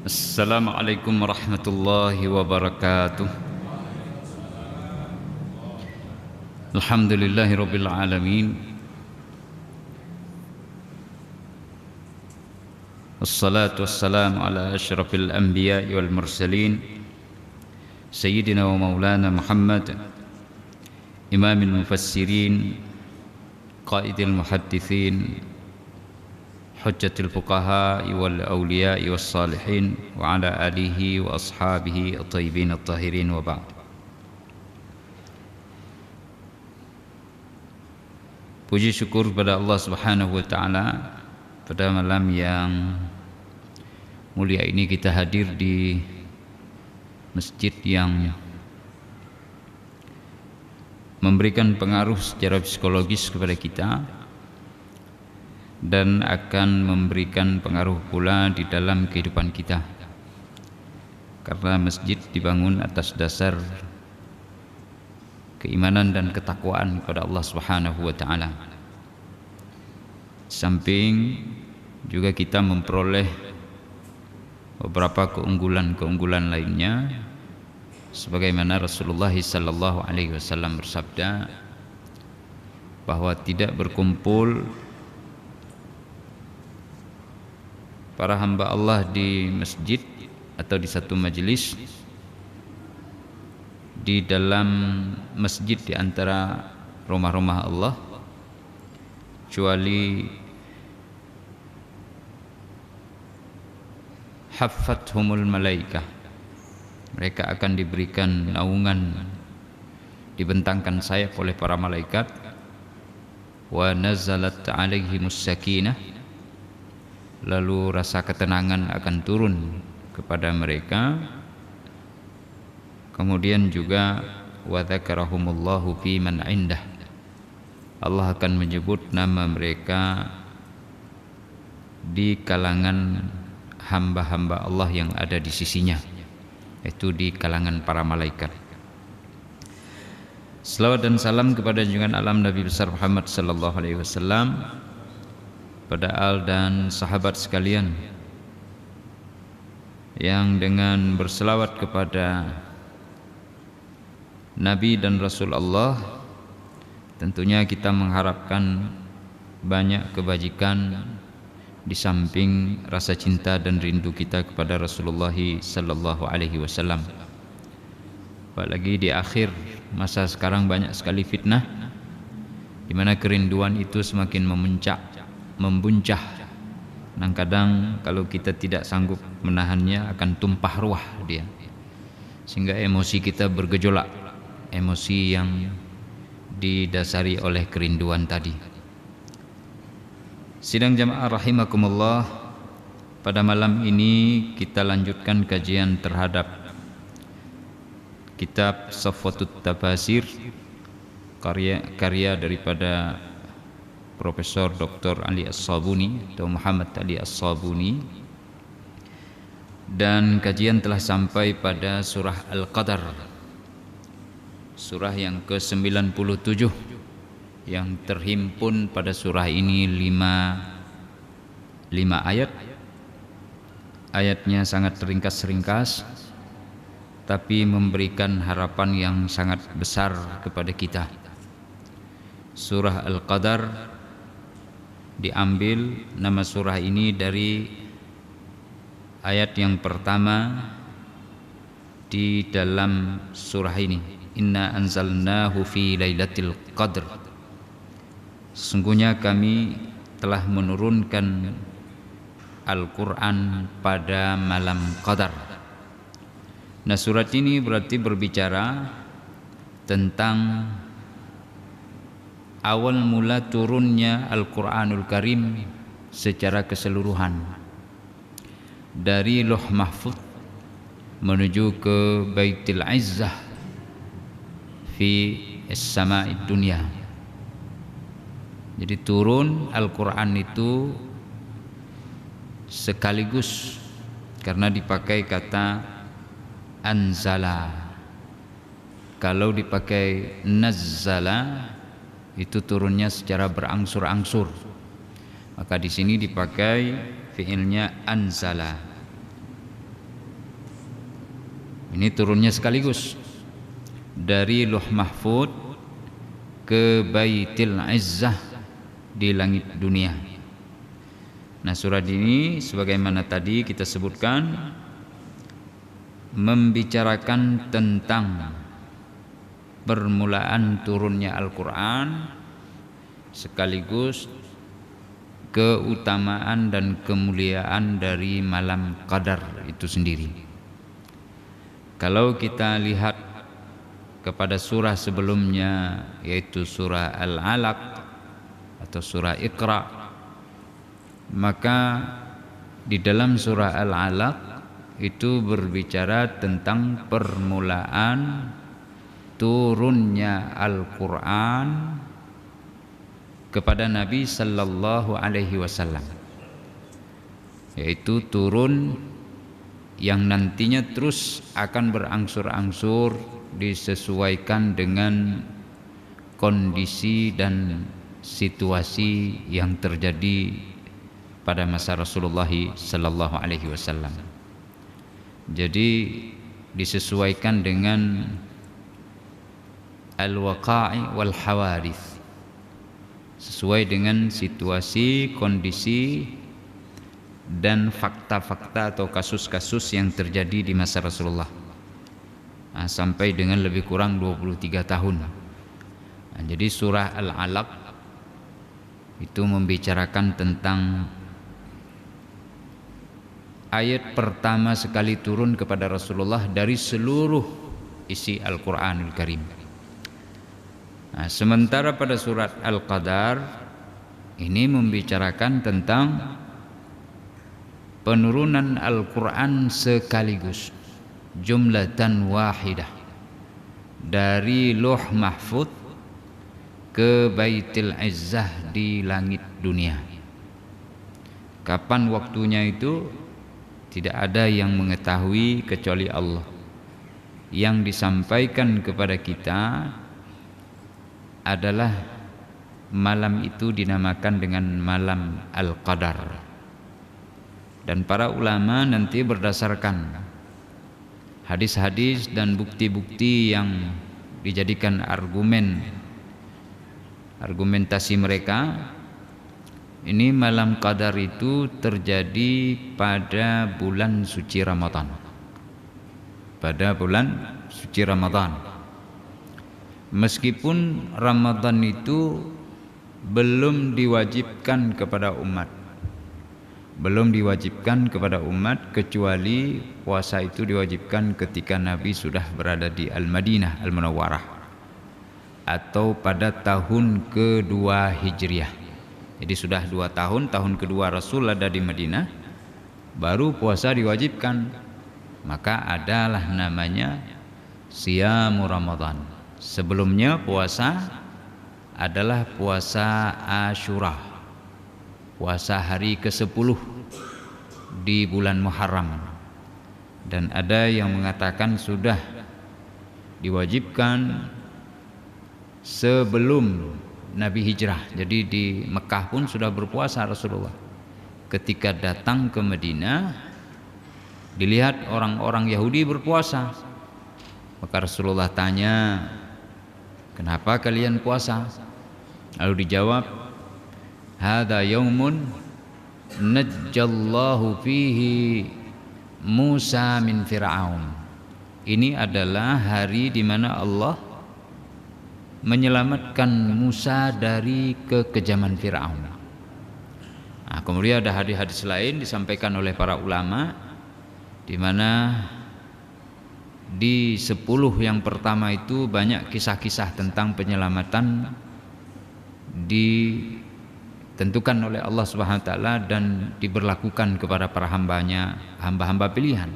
Assalamualaikum warahmatullahi wabarakatuh. Alhamdulillahi rabbil alamin. Wassalatu wassalamu ala asyrafil anbiya'i wal mursalin Sayyidina wa maulana Muhammad Imamil mufassirin Qaidil muhaddithin Hujjatil fuqaha wal awliya'i was salihin wa ala alihi wa ashabihi at-tayyibin at-tahirin wa ba'd. Puji syukur kepada Allah Subhanahu wa taala, pada malam yang mulia ini kita hadir di masjid yang memberikan pengaruh secara psikologis kepada kita dan akan memberikan pengaruh pula di dalam kehidupan kita, karena masjid dibangun atas dasar keimanan dan ketakwaan kepada Allah Subhanahu wa taala. Samping juga kita memperoleh beberapa keunggulan-keunggulan lainnya, sebagaimana Rasulullah sallallahu alaihi wasallam bersabda bahwa tidak berkumpul para hamba Allah di masjid atau di satu majelis, di dalam masjid di antara rumah-rumah Allah, kecuali haffathumul malaikah, mereka akan diberikan naungan, dibentangkan sayap oleh para malaikat, wa nazalat alaihimus sakinah, lalu rasa ketenangan akan turun kepada mereka. Kemudian juga wa dzakarahumullahu fi man indah, Allah akan menyebut nama mereka di kalangan hamba-hamba Allah yang ada di sisinya, yaitu di kalangan para malaikat. Selawat dan salam kepada junjungan alam Nabi besar Muhammad sallallahu alaihi wasallam, pada al dan sahabat sekalian yang dengan berselawat kepada Nabi dan Rasul Allah, tentunya kita mengharapkan banyak kebajikan di samping rasa cinta dan rindu kita kepada Rasulullah sallallahu alaihi wasallam. Apalagi di akhir masa sekarang banyak sekali fitnah, di mana kerinduan itu semakin membuncah. Kadang kalau kita tidak sanggup menahannya akan tumpah ruah dia, sehingga emosi kita bergejolak, emosi yang didasari oleh kerinduan tadi. Sidang jamaah rahimakumullah, pada malam ini kita lanjutkan kajian terhadap kitab Safwatut Tafasir, karya daripada Profesor Dr. Ali As-Sabuni atau Muhammad Ali As-Sabuni, dan kajian telah sampai pada surah Al-Qadar, surah yang ke-97, yang terhimpun pada surah ini 5 ayat. Ayatnya sangat ringkas-ringkas, tapi memberikan harapan yang sangat besar kepada kita. Surah Al-Qadar diambil nama surah ini dari ayat yang pertama di dalam surah ini, inna anzalnahu fi lailatul qadr, sesungguhnya kami telah menurunkan Al-Quran pada malam Qadar. Nah, surat ini berarti berbicara tentang awal mula turunnya Al-Quranul Karim secara keseluruhan, dari Lauh Mahfuz menuju ke Baitul Izzah fi as-sama'id dunya. Jadi turun Al-Quran itu sekaligus, karena dipakai kata anzala. Kalau dipakai nazzala itu turunnya secara berangsur-angsur, maka di sini dipakai fiilnya anzala. Ini turunnya sekaligus dari Lauh Mahfud ke Baitil Izzah di langit dunia. Nah, surat ini sebagaimana tadi kita sebutkan membicarakan tentang permulaan turunnya Al-Quran sekaligus keutamaan dan kemuliaan dari malam Qadar itu sendiri. Kalau kita lihat kepada surah sebelumnya, yaitu surah Al-Alaq atau surah Iqra, maka di dalam surah Al-Alaq itu berbicara tentang permulaan turunnya Al-Quran kepada Nabi sallallahu alaihi wasallam, yaitu turun yang nantinya terus akan berangsur-angsur disesuaikan dengan kondisi dan situasi yang terjadi pada masa Rasulullah sallallahu alaihi wasallam. Jadi disesuaikan dengan al-waqa'i wal hawadits, sesuai dengan situasi, kondisi dan fakta-fakta atau kasus-kasus yang terjadi di masa Rasulullah. Sampai dengan lebih kurang 23 tahun. Jadi surah Al-Alaq itu membicarakan tentang ayat pertama sekali turun kepada Rasulullah dari seluruh isi Al-Quranul Karim. Sementara pada surat Al-Qadar ini membicarakan tentang penurunan Al-Quran sekaligus, jumlatan wahidah, dari Lauh Mahfud ke Baitil Izzah di langit dunia. Kapan waktunya itu tidak ada yang mengetahui kecuali Allah. Yang disampaikan kepada kita adalah malam itu dinamakan dengan malam Al-Qadar. Dan para ulama nanti berdasarkan hadis-hadis dan bukti-bukti yang dijadikan argumentasi mereka, ini malam Qadar itu terjadi pada bulan suci Ramadan. Pada bulan suci Ramadan. Meskipun Ramadan itu belum diwajibkan kepada umat, kecuali puasa itu diwajibkan ketika Nabi sudah berada di Al-Madinah Al-Munawwarah atau pada tahun kedua Hijriah. Jadi sudah 2 tahun, tahun kedua Rasul ada di Madinah, baru puasa diwajibkan. Maka adalah namanya Siyamu Ramadan. Sebelumnya puasa adalah puasa Asyura, puasa hari ke-10 di bulan Muharram. Dan ada yang mengatakan sudah diwajibkan sebelum Nabi hijrah. Jadi di Mekah pun sudah berpuasa Rasulullah. Ketika datang ke Madinah, dilihat orang-orang Yahudi berpuasa. Maka Rasulullah tanya, "Kenapa kalian puasa?" Lalu dijawab, "Hadza yaumun najjallahu fihi Musa min Fir'aun." Ini adalah hari di mana Allah menyelamatkan Musa dari kekejaman Fir'aun. Kemudian ada hadis-hadis lain disampaikan oleh para ulama, di mana di 10 yang pertama itu banyak kisah-kisah tentang penyelamatan ditentukan oleh Allah Subhanahu wa taala dan diberlakukan kepada para hamba-hamba pilihan.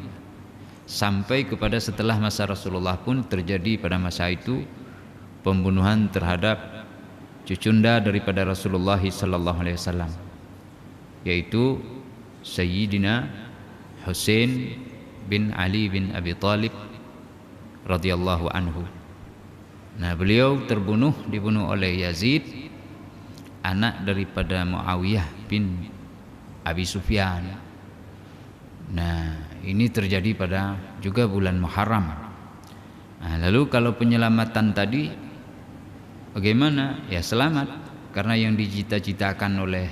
Sampai kepada setelah masa Rasulullah pun terjadi pada masa itu pembunuhan terhadap cucunda daripada Rasulullah sallallahu alaihi wasallam, yaitu Sayyidina Husain bin Ali bin Abi Thalib radhiyallahu anhu. Nah, beliau dibunuh oleh Yazid, anak daripada Muawiyah bin Abi Sufyan. Nah, ini terjadi pada juga bulan Muharram. Nah, lalu kalau penyelamatan tadi bagaimana? Ya selamat, karena yang dicita-citakan oleh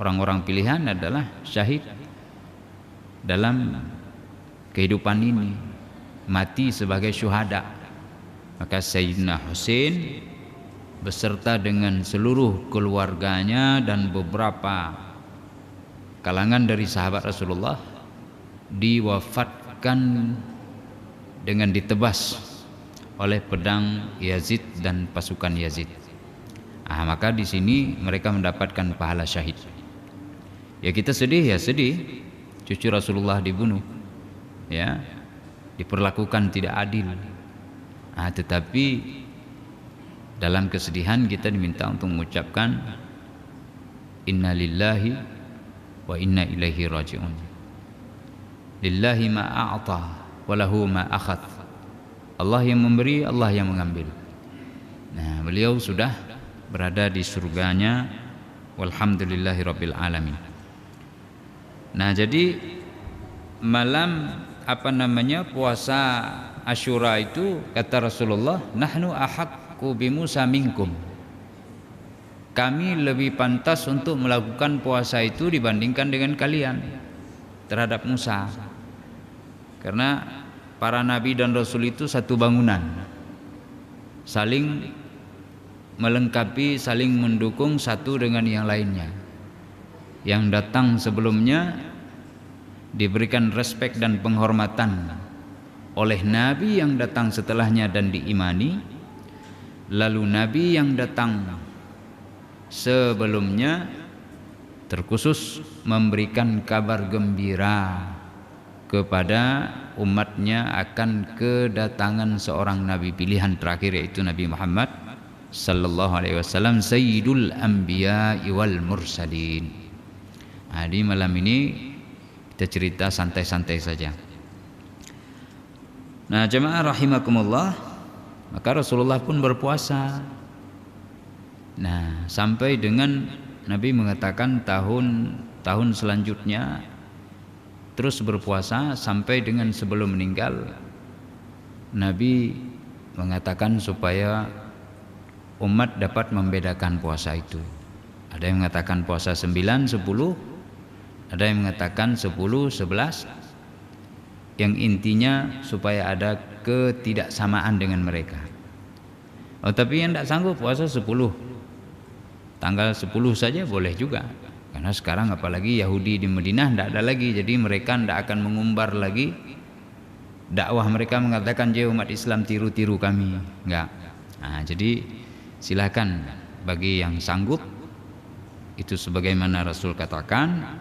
orang-orang pilihan adalah syahid dalam kehidupan ini, mati sebagai syuhada. Maka Sayyidina Husain beserta dengan seluruh keluarganya dan beberapa kalangan dari sahabat Rasulullah diwafatkan dengan ditebas oleh pedang Yazid dan pasukan Yazid. Maka di sini mereka mendapatkan pahala syahid. Ya kita sedih, ya sedih, cucu Rasulullah dibunuh, ya diperlakukan tidak adil. Tetapi dalam kesedihan kita diminta untuk mengucapkan inna lillahi wa inna ilaihi raji'un. Lillahi ma a'ta wa lahu ma akhadh. Allah yang memberi, Allah yang mengambil. Nah, beliau sudah berada di surganya, walhamdulillahi rabbil alamin. Nah, jadi malam puasa Asyura itu kata Rasulullah, nahnu ahaqqu bi Musa minkum. Kami lebih pantas untuk melakukan puasa itu dibandingkan dengan kalian terhadap Musa. Karena para nabi dan rasul itu satu bangunan, saling melengkapi, saling mendukung satu dengan yang lainnya. Yang datang sebelumnya diberikan respek dan penghormatan oleh nabi yang datang setelahnya dan diimani, lalu nabi yang datang sebelumnya terkhusus memberikan kabar gembira kepada umatnya akan kedatangan seorang nabi pilihan terakhir, yaitu Nabi Muhammad sallallahu alaihi wasallam, sayyidul anbiya wal mursalin. Di malam ini kita cerita santai-santai saja. Nah, jemaah rahimakumullah, maka Rasulullah pun berpuasa. Nah, sampai dengan Nabi mengatakan tahun selanjutnya terus berpuasa sampai dengan sebelum meninggal. Nabi mengatakan supaya umat dapat membedakan puasa itu. Ada yang mengatakan puasa 9, 10, ada yang mengatakan 10, 11. Yang intinya supaya ada ketidaksamaan dengan mereka. Tapi yang tidak sanggup puasa 10, tanggal 10 saja boleh juga. Karena sekarang apalagi Yahudi di Madinah tidak ada lagi, jadi mereka tidak akan mengumbar lagi dakwah mereka mengatakan jadi umat Islam tiru-tiru kami, enggak. Jadi silakan bagi yang sanggup itu sebagaimana Rasul katakan,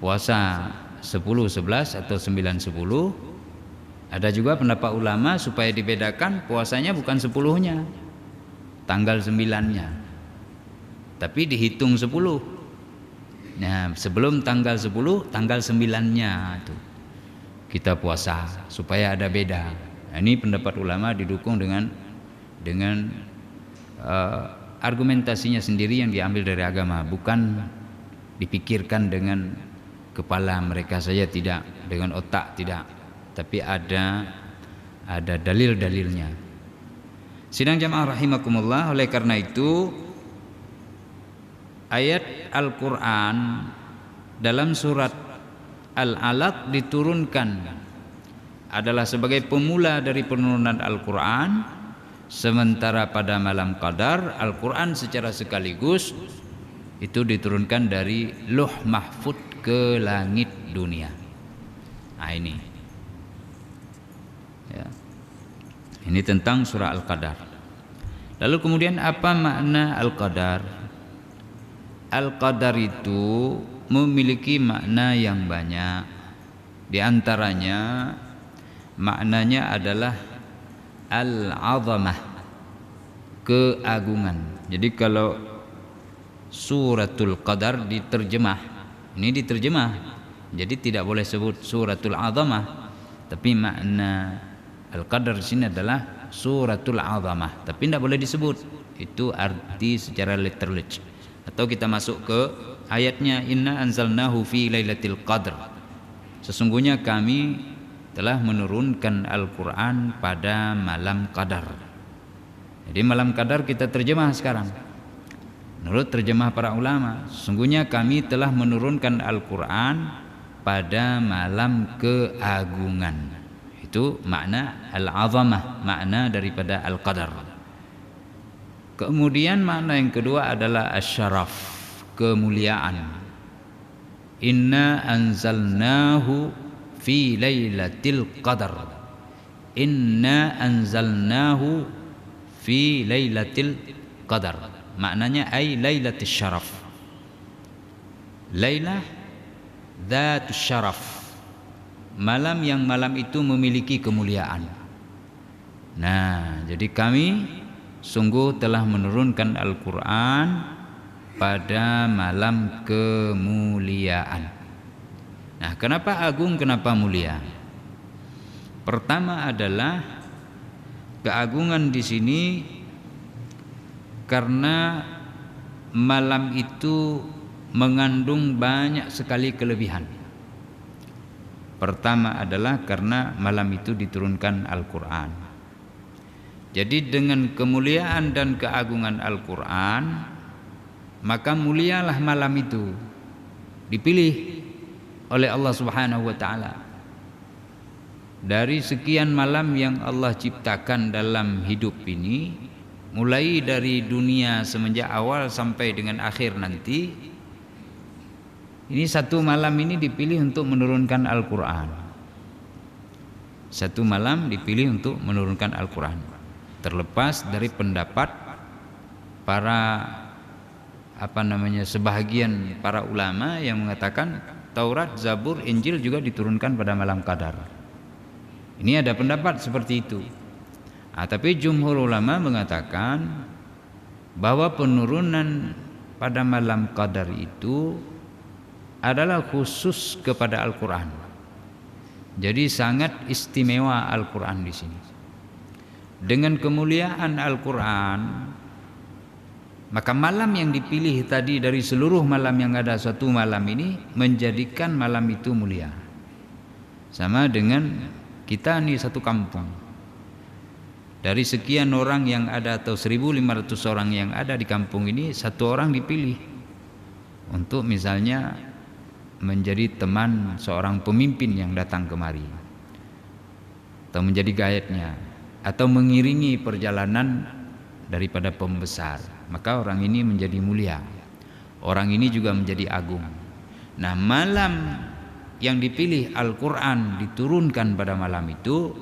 puasa 10, 11 atau 9, 10. Ada juga pendapat ulama supaya dibedakan puasanya bukan 10-nya, tanggal 9-nya, tapi dihitung 10. Nah, sebelum tanggal 10, tanggal 9-nya itu kita puasa supaya ada beda. Nah, ini pendapat ulama didukung dengan argumentasinya sendiri yang diambil dari agama, bukan dipikirkan dengan kepala mereka saja, tidak, dengan otak tidak, tapi ada dalil-dalilnya. Sidang jamaah rahimakumullah, oleh karena itu ayat Al-Quran dalam surat Al-Alaq diturunkan adalah sebagai pemula dari penurunan Al-Quran, sementara pada malam Qadar Al-Quran secara sekaligus itu diturunkan dari Lauh Mahfuz ke langit dunia. Ini ya. Ini tentang surah Al-Qadar. Lalu kemudian apa makna Al-Qadar? Al-Qadar itu memiliki makna yang banyak. Di antaranya maknanya adalah Al-Azamah, keagungan. Jadi kalau suratul Qadar diterjemah, ini diterjemah, jadi tidak boleh sebut suratul Azamah, tapi makna Al-Qadar di sini adalah suratul Azamah, tapi tidak boleh disebut. Itu arti secara literal. Atau kita masuk ke ayatnya, inna anzalnahu fi lailatul qadr. sesungguhnya kami telah menurunkan Al-Quran pada malam Qadar. Jadi malam Qadar kita terjemah sekarang. Menurut terjemah para ulama, sesungguhnya kami telah menurunkan Al-Quran pada malam keagungan. Itu makna al-azamah, makna daripada Al-Qadar. Kemudian makna yang kedua adalah asyaraf, kemuliaan. Inna anzalnahu fi lailatul qadar. Inna anzalnahu fi lailatul qadar. Maknanya ay lailatul syaraf. Lailah dzatus syaraf. Malam yang malam itu memiliki kemuliaan. Nah, jadi kami sungguh telah menurunkan Al-Quran pada malam kemuliaan. Nah, kenapa agung, kenapa mulia? Pertama adalah keagungan di sini karena malam itu mengandung banyak sekali kelebihan. Pertama adalah karena malam itu diturunkan Al-Quran. Jadi dengan kemuliaan dan keagungan Al-Quran, maka mulialah malam itu, dipilih oleh Allah Subhanahu wa taala. Dari sekian malam yang Allah ciptakan dalam hidup ini, mulai dari dunia semenjak awal sampai dengan akhir nanti, ini satu malam ini dipilih untuk menurunkan Al-Quran. Satu malam dipilih untuk menurunkan Al-Quran, terlepas dari pendapat para sebahagian para ulama yang mengatakan Taurat, Zabur, Injil juga diturunkan pada malam Qadar. Ini ada pendapat seperti itu. Tapi jumhur ulama mengatakan bahwa penurunan pada malam Qadar itu adalah khusus kepada Al-Quran. Jadi sangat istimewa Al-Quran di sini. Dengan kemuliaan Al-Quran, maka malam yang dipilih tadi dari seluruh malam yang ada, satu malam ini menjadikan malam itu mulia. Sama dengan kita nih satu kampung. Dari sekian orang yang ada atau 1.500 orang yang ada di kampung ini, satu orang dipilih untuk misalnya menjadi teman seorang pemimpin yang datang kemari, atau menjadi guide-nya, atau mengiringi perjalanan daripada pembesar. Maka orang ini menjadi mulia, orang ini juga menjadi agung. Nah, malam yang dipilih Al-Quran diturunkan pada malam itu,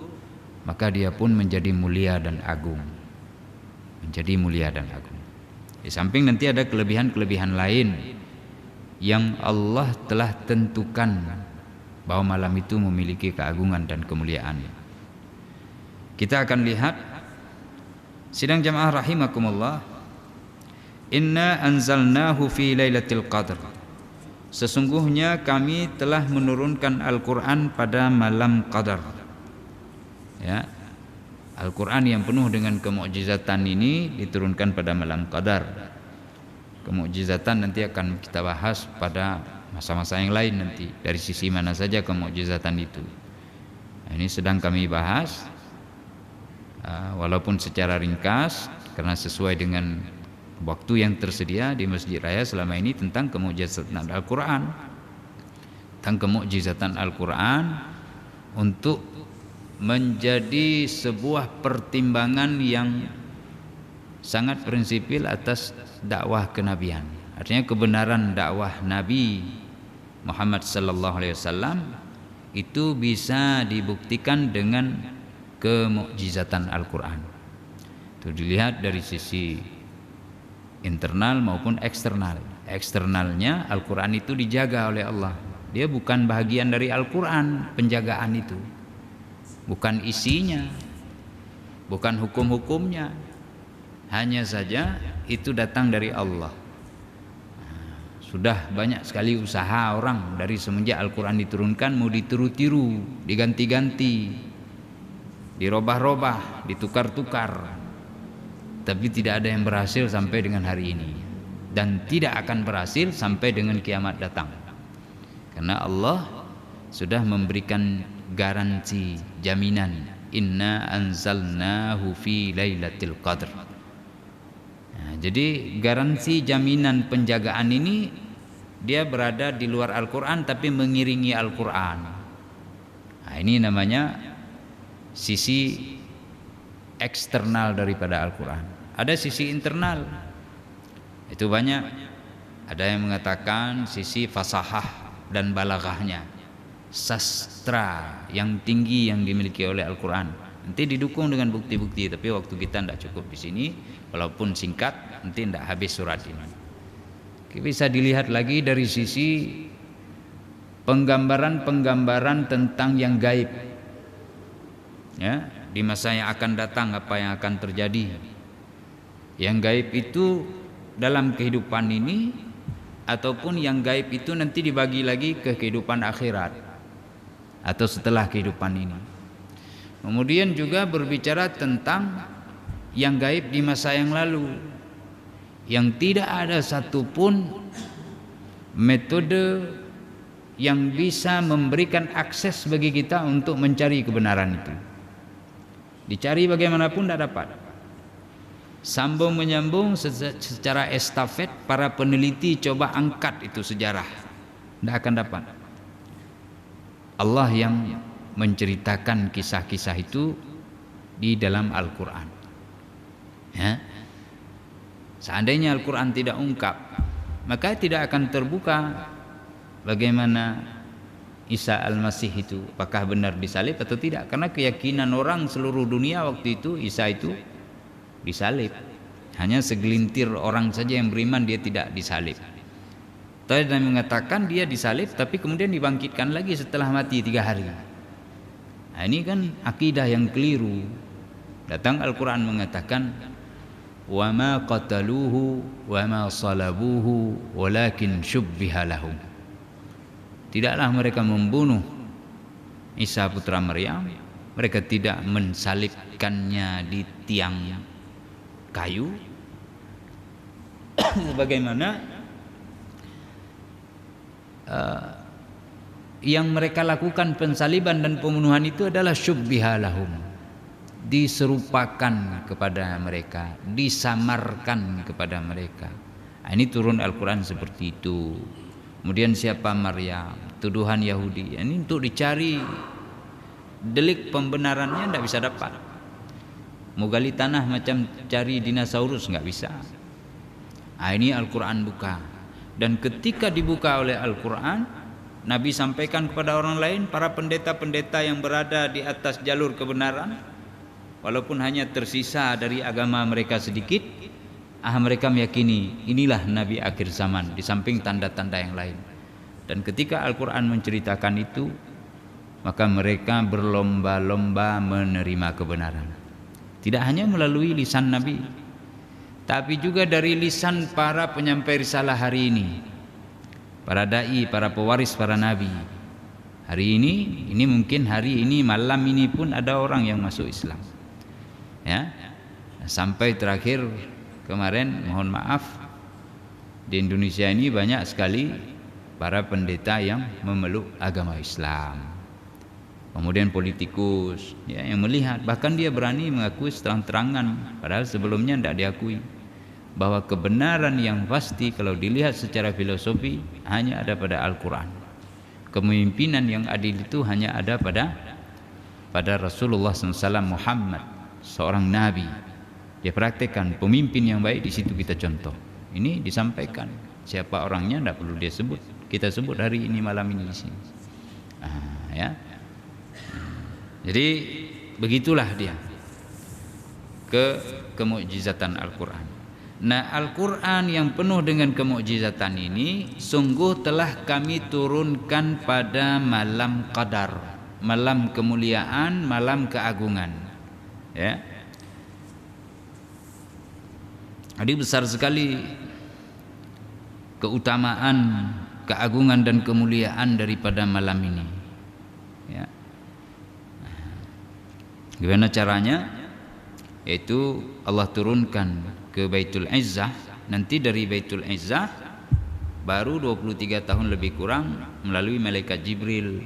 maka dia pun menjadi mulia dan agung. Menjadi mulia dan agung. Di samping nanti ada kelebihan-kelebihan lain yang Allah telah tentukan bahwa malam itu memiliki keagungan dan kemuliaan. Kita akan lihat, sidang jamaah rahimakumullah, inna anzalnahu fi lailatul qadr. Sesungguhnya kami telah menurunkan Al-Quran pada malam Qadar. Ya, Al-Quran yang penuh dengan kemukjizatan ini diturunkan pada malam Qadar. Kemukjizatan nanti akan kita bahas pada masa-masa yang lain nanti, dari sisi mana saja kemukjizatan itu. Nah, ini sedang kami bahas, walaupun secara ringkas karena sesuai dengan waktu yang tersedia di Masjid Raya selama ini, tentang kemukjizatan Al-Quran. Tentang kemukjizatan Al-Quran untuk menjadi sebuah pertimbangan yang sangat prinsipil atas dakwah kenabian. Artinya kebenaran dakwah Nabi Muhammad sallallahu alaihi wasallam itu bisa dibuktikan dengan kemukjizatan Al-Quran. Itu dilihat dari sisi internal maupun eksternal. Eksternalnya Al-Quran itu dijaga oleh Allah. Dia bukan bagian dari Al-Quran, penjagaan itu bukan isinya, bukan hukum-hukumnya, hanya saja itu datang dari Allah. Sudah banyak sekali usaha orang dari semenjak Al-Quran diturunkan mau ditiru-tiru, diganti-ganti, dirobah-robah, ditukar-tukar, tapi tidak ada yang berhasil sampai dengan hari ini, dan tidak akan berhasil sampai dengan kiamat datang. Karena Allah sudah memberikan garansi, jaminan, inna anzalnahu fi lailatul qadr. Nah, jadi garansi, jaminan, penjagaan ini dia berada di luar Al-Quran tapi mengiringi Al-Quran. Nah, ini namanya sisi eksternal daripada Al-Quran. Ada sisi internal, itu banyak. Ada yang mengatakan sisi fasahah dan balaghahnya, sastra yang tinggi yang dimiliki oleh Al-Quran. Nanti didukung dengan bukti-bukti, tapi waktu kita tidak cukup di sini. Walaupun singkat, nanti tidak habis surat ini. Bisa dilihat lagi dari sisi penggambaran tentang yang gaib, ya, di masa yang akan datang, apa yang akan terjadi. Yang gaib itu dalam kehidupan ini, ataupun yang gaib itu nanti dibagi lagi ke kehidupan akhirat atau setelah kehidupan ini. Kemudian juga berbicara tentang yang gaib di masa yang lalu, yang tidak ada satupun metode yang bisa memberikan akses bagi kita untuk mencari kebenaran itu. Dicari bagaimanapun tidak dapat. Sambung menyambung secara estafet, para peneliti coba angkat itu sejarah, tidak akan dapat. Allah yang menceritakan kisah-kisah itu di dalam Al-Quran, ya. Seandainya Al-Quran tidak ungkap, maka tidak akan terbuka bagaimana Isa Al-Masih itu, apakah benar disalib atau tidak. Karena keyakinan orang seluruh dunia waktu itu Isa itu disalib. Hanya segelintir orang saja yang beriman dia tidak disalib. Tadi Nabi mengatakan dia disalib tapi kemudian dibangkitkan lagi setelah mati 3 hari. Nah, ini kan akidah yang keliru. Datang Al-Quran mengatakan wa ma qataluhu wa ma salabuhu walakin syubbiha lahum. Tidaklah mereka membunuh Isa putra Maryam, mereka tidak mensalibkannya di tiang kayu sebagaimana yang mereka lakukan pensaliban dan pembunuhan itu adalah syubbiha lahum, diserupakan kepada mereka, disamarkan kepada mereka. Nah, ini turun Al-Quran seperti itu. Kemudian siapa Maryam, tuduhan Yahudi, ini untuk dicari delik pembenarannya tidak bisa dapat. Mau gali tanah macam cari dinosaurus nggak bisa. Nah, ini Al-Quran buka, dan ketika dibuka oleh Al-Quran, Nabi sampaikan kepada orang lain, para pendeta-pendeta yang berada di atas jalur kebenaran, walaupun hanya tersisa dari agama mereka sedikit, mereka meyakini inilah Nabi akhir zaman, di samping tanda-tanda yang lain. Dan ketika Al-Quran menceritakan itu, maka mereka berlomba-lomba menerima kebenaran. Tidak hanya melalui lisan Nabi, tapi juga dari lisan para penyampai risalah hari ini, para da'i, para pewaris para nabi. Hari ini mungkin hari ini, malam ini pun ada orang yang masuk Islam, ya. Sampai terakhir kemarin, mohon maaf, di Indonesia ini banyak sekali para pendeta yang memeluk agama Islam. Kemudian politikus, ya, yang melihat, bahkan dia berani mengakui terang-terangan, padahal sebelumnya tidak diakui, bahwa kebenaran yang pasti kalau dilihat secara filosofi hanya ada pada Al-Quran. Kepemimpinan yang adil itu hanya ada pada Rasulullah SAW Muhammad, seorang nabi. Dia praktekkan pemimpin yang baik, di situ kita contoh. Ini disampaikan. Siapa orangnya tidak perlu dia sebut. Kita sebut hari ini, malam ini di sini. Ya. Jadi begitulah dia kemukjizatan Al-Quran. Nah, Al-Quran yang penuh dengan kemukjizatan ini sungguh telah kami turunkan pada malam qadar, malam kemuliaan, malam keagungan, ya. Jadi besar sekali keutamaan, keagungan dan kemuliaan daripada malam ini, ya. Gimana caranya? Yaitu Allah turunkan ke Baitul Izzah. Nanti dari Baitul Izzah baru 23 tahun lebih kurang melalui malaikat Jibril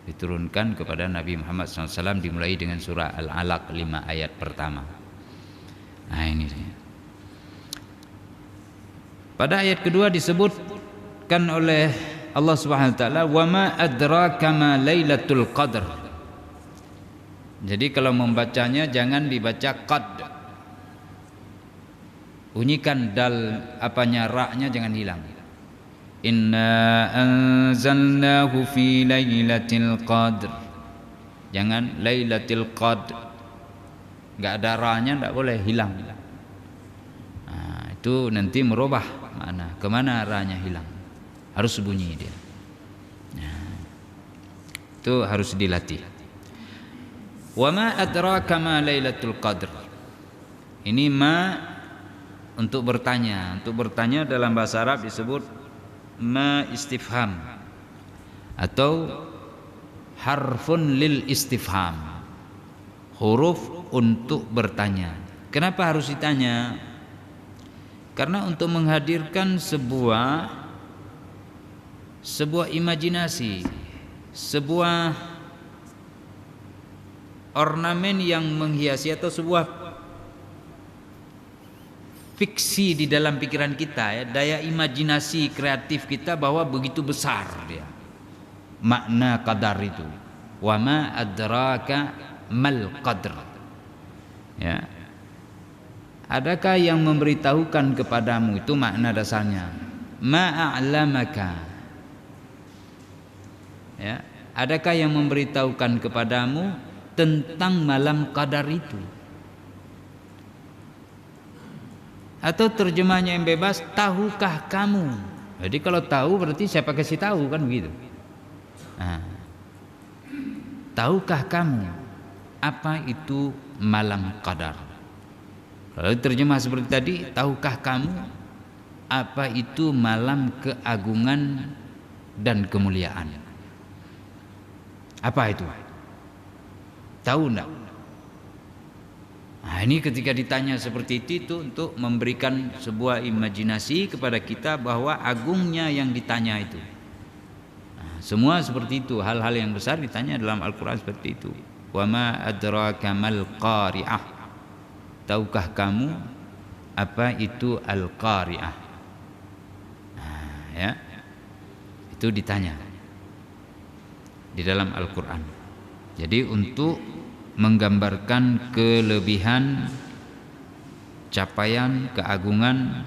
diturunkan kepada Nabi Muhammad SAW, dimulai dengan surah Al-Alaq 5 ayat pertama. Nah ini dia. Pada ayat kedua disebutkan oleh Allah Subhanahu wa taala, "Wa ma adraka ma Lailatul Qadr." Jadi kalau membacanya jangan dibaca qad. Bunyikan dal apanya ra-nya jangan hilang. Inna anzalnahu fi lailatul qadr. Jangan lailatul qadr. Enggak ada ra-nya, enggak boleh hilang. Nah, itu nanti merubah makna. Kemana ra-nya hilang? Harus bunyi dia. Nah, itu harus dilatih. Wa ma adraka ma lailatul qadr. Ini ma untuk bertanya. Untuk bertanya dalam bahasa Arab disebut ma istifham atau harfun lil istifham, huruf untuk bertanya. Kenapa harus ditanya? Karena untuk menghadirkan sebuah imajinasi, sebuah ornamen yang menghiasi atau sebuah fiksi di dalam pikiran kita, ya, daya imajinasi kreatif kita bahwa begitu besar dia makna qadar itu. Wa ma adraka mal qadr. Ya. Adakah yang memberitahukan kepadamu, itu makna dasarnya. Ma a'lamaka. Ya. Adakah yang memberitahukan kepadamu tentang malam qadar itu? Atau terjemahnya yang bebas, tahukah kamu? Jadi kalau tahu berarti siapa kasih tahu, kan begitu. Nah, tahukah kamu apa itu malam qadar? Kalau terjemah seperti tadi, tahukah kamu apa itu malam keagungan dan kemuliaan? Apa itu? Tahu enggak? Nah, ini ketika ditanya seperti itu untuk memberikan sebuah imajinasi kepada kita bahwa agungnya yang ditanya itu. Nah, semua seperti itu, hal-hal yang besar ditanya dalam Al-Quran seperti itu. Wa ma adraka mal qari'ah. Tahukah kamu apa itu al-qari'ah? Nah, ya. Itu ditanya di dalam Al-Quran. Jadi untuk menggambarkan kelebihan, capaian, keagungan,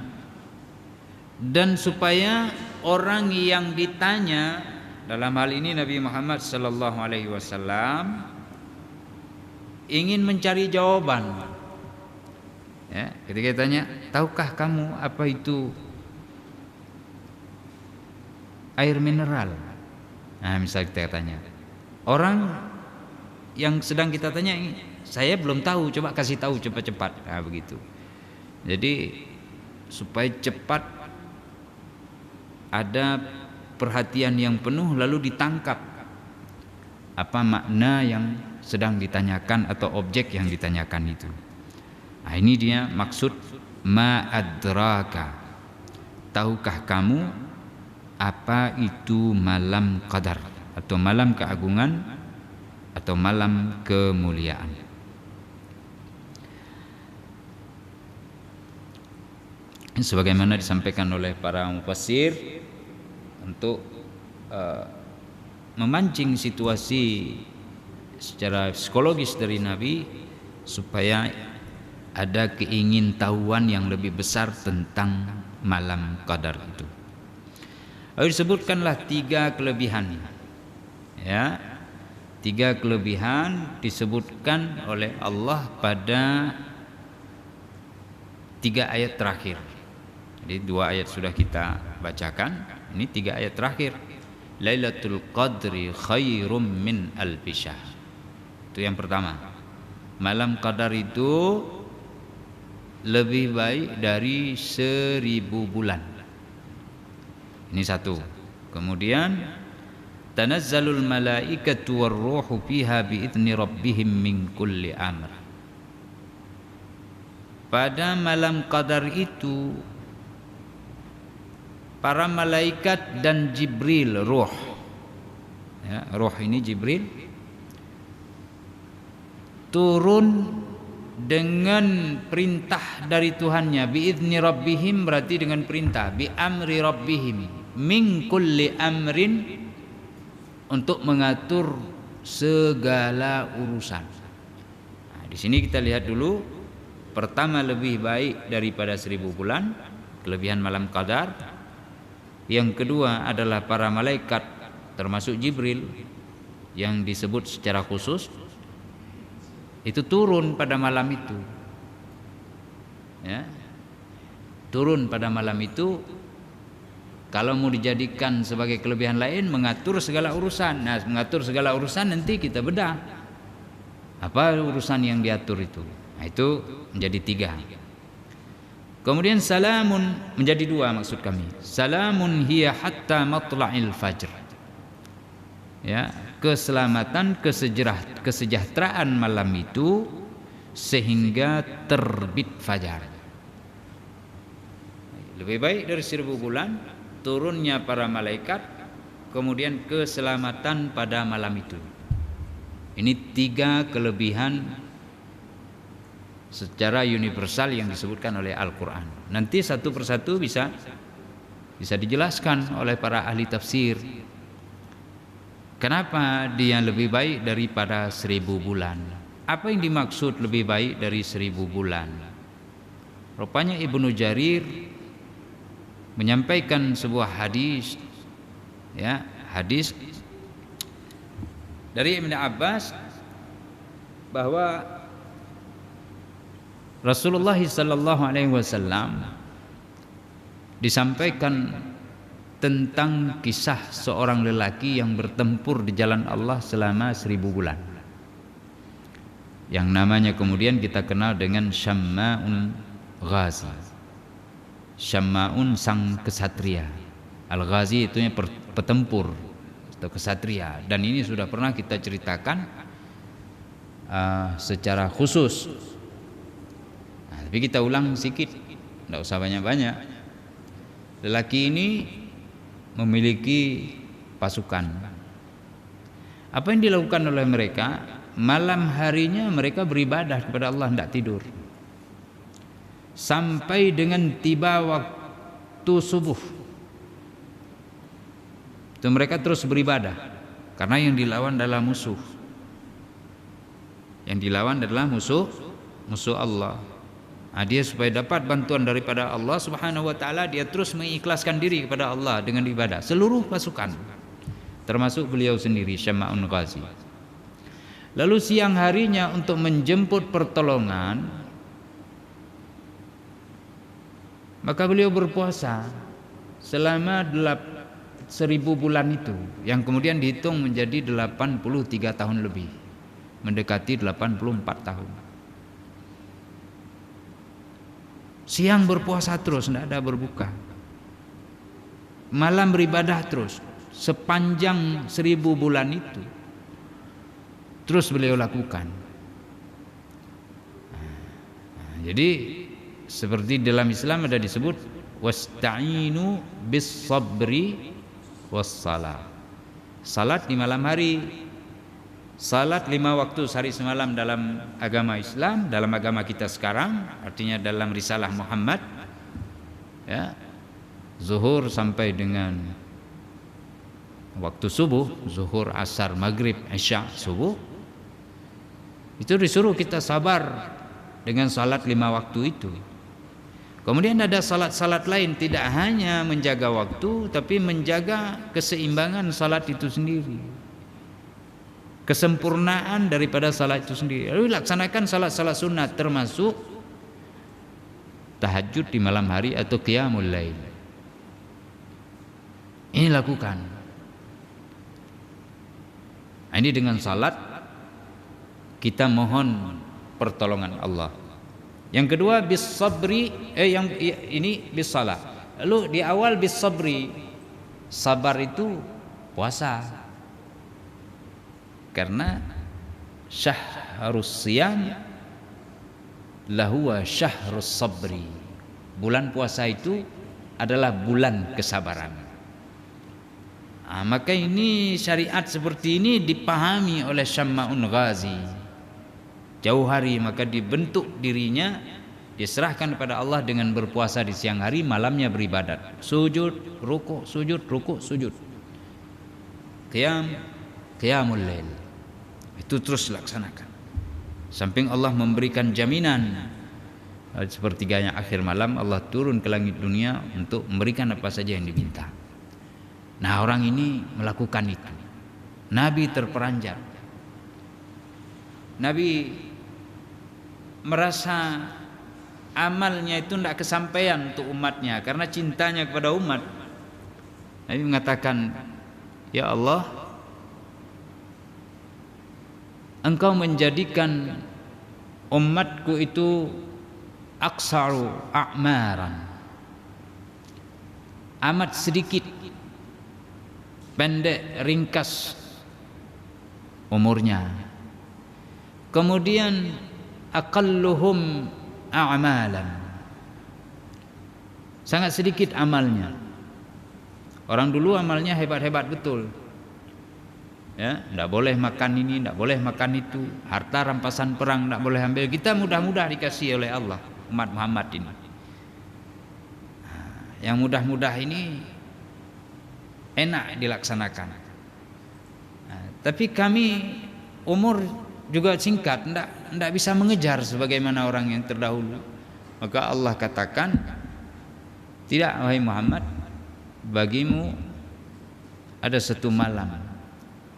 dan supaya orang yang ditanya, dalam hal ini Nabi Muhammad sallallahu alaihi wasallam, ingin mencari jawaban. Ya, ketika ditanya, tahukah kamu apa itu air mineral? Nah, misal kita tanya, orang yang sedang kita tanya, saya belum tahu, coba kasih tahu cepat-cepat. Nah, begitu. Jadi supaya cepat ada perhatian yang penuh, lalu ditangkap apa makna yang sedang ditanyakan atau objek yang ditanyakan itu. Nah, ini dia maksud ma adraka. Tahukah kamu apa itu malam qadar atau malam keagungan atau malam kemuliaan? Sebagaimana disampaikan oleh para mufassir untuk memancing situasi secara psikologis dari Nabi supaya ada keingintahuan yang lebih besar tentang malam qadar itu. Lalu disebutkanlah 3 kelebihan. Ya. 3 kelebihan disebutkan oleh Allah pada 3 ayat terakhir. Jadi 2 ayat sudah kita bacakan, ini 3 ayat terakhir. Lailatul Qadri khairum min alfi syahr. Itu yang pertama. Malam qadar itu lebih baik dari 1000 bulan. Ini satu. Kemudian tanazzalul malaikatu warruhu fiha biidzni rabbihim min kulli amr. Pada malam qadar itu para malaikat dan Jibril ruh, ya, roh ini Jibril turun dengan perintah dari Tuhannya, biizni rabbihim berarti dengan perintah, bi amri rabbihim min kulli amrin, untuk mengatur segala urusan. Nah, di sini kita lihat dulu, pertama lebih baik daripada 1000 bulan, kelebihan malam qadar. Yang kedua adalah para malaikat termasuk Jibril yang disebut secara khusus itu turun pada malam itu, ya, turun pada malam itu. Kalau mau dijadikan sebagai kelebihan lain, mengatur segala urusan. Nah, mengatur segala urusan nanti kita bedah apa urusan yang diatur itu. Nah, itu menjadi 3. Kemudian salamun menjadi 2 maksud kami. Salamun hiya hatta matla'il fajr. Ya, keselamatan, kesejahteraan malam itu sehingga terbit fajar. Lebih baik dari 1000 bulan, turunnya para malaikat, kemudian keselamatan pada malam itu. Ini 3 kelebihan secara universal yang disebutkan oleh Al-Quran. Nanti satu persatu bisa dijelaskan oleh para ahli tafsir. Kenapa dia lebih baik daripada 1000 bulan? Apa yang dimaksud lebih baik dari 1000 bulan? Rupanya Ibnu Jarir menyampaikan sebuah hadis, ya, hadis dari Ibnu Abbas bahwa Rasulullah sallallahu alaihi wasallam disampaikan tentang kisah seorang lelaki yang bertempur di jalan Allah selama 1000 bulan, yang namanya kemudian kita kenal dengan Syamma'un Ghazi. Syamma'un sang kesatria, Al-Ghazi itu petempur atau kesatria, dan ini sudah pernah kita ceritakan secara khusus. Nah, tapi kita ulang sedikit, tidak usah banyak-banyak. Lelaki ini memiliki pasukan. Apa yang dilakukan oleh mereka? Malam harinya mereka beribadah kepada Allah, tidak tidur, sampai dengan tiba waktu subuh. Itu mereka terus beribadah, karena yang dilawan adalah musuh. Yang dilawan adalah musuh Allah. Nah, dia supaya dapat bantuan daripada Allah Subhanahu wa taala, dia terus mengikhlaskan diri kepada Allah dengan ibadah, seluruh pasukan termasuk beliau sendiri Syamma'un Ghazi. Lalu siang harinya untuk menjemput pertolongan, maka beliau berpuasa selama 1000 bulan itu, yang kemudian dihitung menjadi 83 tahun lebih, mendekati 84 tahun. Siang berpuasa terus, tidak ada berbuka. Malam beribadah terus, sepanjang 1000 bulan itu terus beliau lakukan. Jadi seperti dalam Islam ada disebut wasta'inu bis sabri was salah. Salat di malam hari, salat 5 waktu sehari semalam dalam agama Islam, dalam agama kita sekarang, artinya dalam risalah Muhammad, ya, zuhur sampai dengan waktu subuh, zuhur, asar, maghrib, isya, subuh, itu disuruh kita sabar dengan salat 5 waktu itu. Kemudian ada salat-salat lain, tidak hanya menjaga waktu, tapi menjaga keseimbangan salat itu sendiri, kesempurnaan daripada salat itu sendiri. Lalu laksanakan salat-salat sunat, termasuk tahajud di malam hari atau qiyamul lail. Ini lakukan. Ini dengan salat kita mohon pertolongan Allah. Yang kedua bis sabri, ini bis salah. Lalu di awal bis sabri, sabar itu puasa. Karena syahrus siyam lahuwa syahrus sabri. Bulan puasa itu adalah bulan kesabaran. Maka ini syariat seperti ini dipahami oleh Syama'un Ghazi. Jauh hari maka dibentuk dirinya, diserahkan kepada Allah dengan berpuasa di siang hari, malamnya beribadat, sujud, rukuk, sujud, rukuk, sujud, qiyamul lail. Itu terus laksanakan. Samping Allah memberikan jaminan sepertiganya akhir malam Allah turun ke langit dunia untuk memberikan apa saja yang diminta. Nah, orang ini melakukan itu. Nabi terperanjat. Nabi merasa amalnya itu tidak kesampaian untuk umatnya karena cintanya kepada umat. Nabi mengatakan, ya Allah, Engkau menjadikan umatku itu aksaru a'maran, amat sedikit, pendek, ringkas umurnya. Kemudian aqalluhum a'malan, sangat sedikit amalnya. Orang dulu amalnya hebat-hebat betul. Ya, tidak boleh makan ini, tidak boleh makan itu, harta rampasan perang tidak boleh ambil. Kita mudah-mudah dikasih oleh Allah umat Muhammad ini. Yang mudah-mudah ini enak dilaksanakan. Tapi kami umur juga singkat, tidak bisa mengejar sebagaimana orang yang terdahulu. Maka Allah katakan, tidak wahai Muhammad, bagimu ada satu malam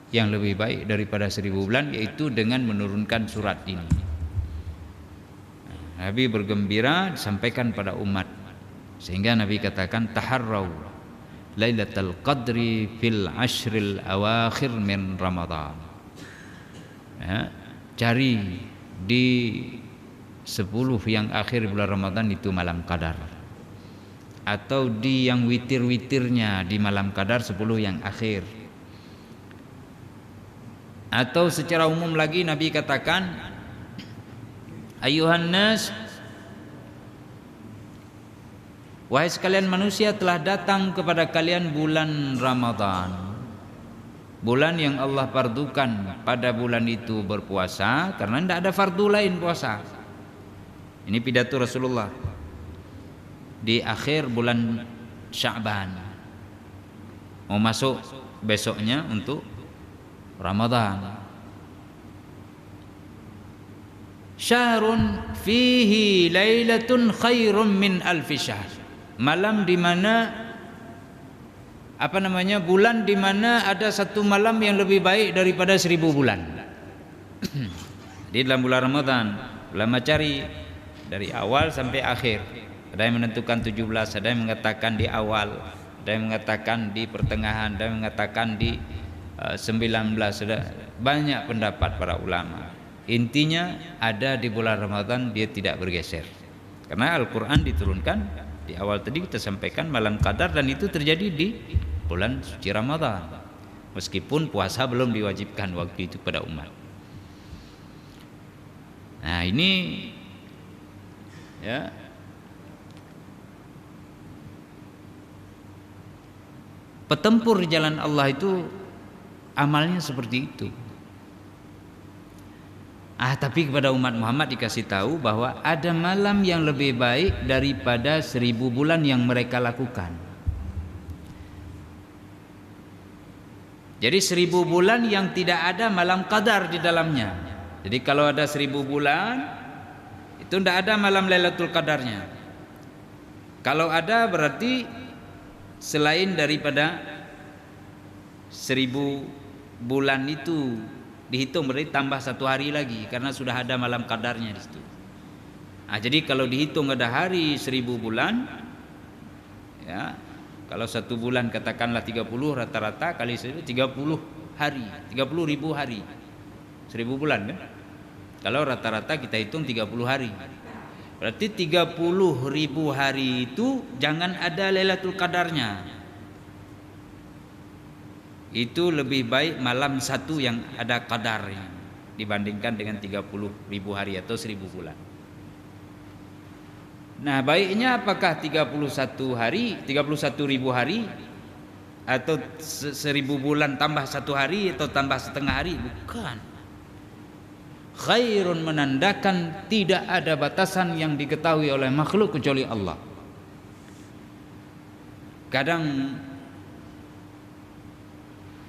yang lebih baik daripada 1000 bulan, yaitu dengan menurunkan surat ini. Nabi bergembira disampaikan pada umat, sehingga Nabi katakan taharrau Lailatul Qadri fil ashril awakhir min Ramadan. Ya, cari di 10 yang akhir bulan Ramadan itu malam Qadar, atau di yang witir-witirnya di malam Qadar 10 yang akhir. Atau secara umum lagi Nabi katakan, ayuhan nas, wahai sekalian manusia, telah datang kepada kalian bulan Ramadan, bulan yang Allah fardukan pada bulan itu berpuasa, karena tidak ada fardu lain puasa. Ini pidato Rasulullah di akhir bulan Sya'ban, mau masuk besoknya untuk Ramadan. Syahrun fihi lailatun khairum min alfi syahr. Malam di mana bulan di mana ada satu malam yang lebih baik daripada 1000 bulan. Di dalam bulan Ramadan ulama cari dari awal sampai akhir. Ada yang menentukan 17, ada yang mengatakan di awal, ada yang mengatakan di pertengahan, ada yang mengatakan di 19. Sudah banyak pendapat para ulama. Intinya ada di bulan Ramadan, dia tidak bergeser. Karena Al-Quran diturunkan di awal tadi kita sampaikan malam Qadar, dan itu terjadi di bulan suci Ramadan. Meskipun puasa belum diwajibkan waktu itu pada umat. Nah, ini ya, petempur di jalan Allah itu amalnya seperti itu. Tapi kepada umat Muhammad dikasih tahu bahwa ada malam yang lebih baik daripada 1000 bulan yang mereka lakukan. Jadi 1000 bulan yang tidak ada malam Qadar di dalamnya. Jadi kalau ada 1000 bulan itu tidak ada malam Lailatul Qadarnya. Kalau ada berarti selain daripada 1000 bulan itu dihitung, berarti tambah 1 hari lagi karena sudah ada malam Qadarnya di situ. Jadi kalau dihitung ada hari 1000 bulan, ya, kalau 1 bulan katakanlah 30, rata-rata kali 1000 30 hari, 30.000 hari. 1000 bulan kan? Kalau rata-rata kita hitung 30 hari. Berarti 30.000 hari itu jangan ada Lailatul Qadarnya. Itu lebih baik malam 1 yang ada qadarnya dibandingkan dengan 30.000 hari atau 1000 bulan. Nah, baiknya apakah 31 hari, 31.000 hari atau 1000 bulan tambah 1 hari atau tambah setengah hari, bukan. Khairun menandakan tidak ada batasan yang diketahui oleh makhluk kecuali Allah. Kadang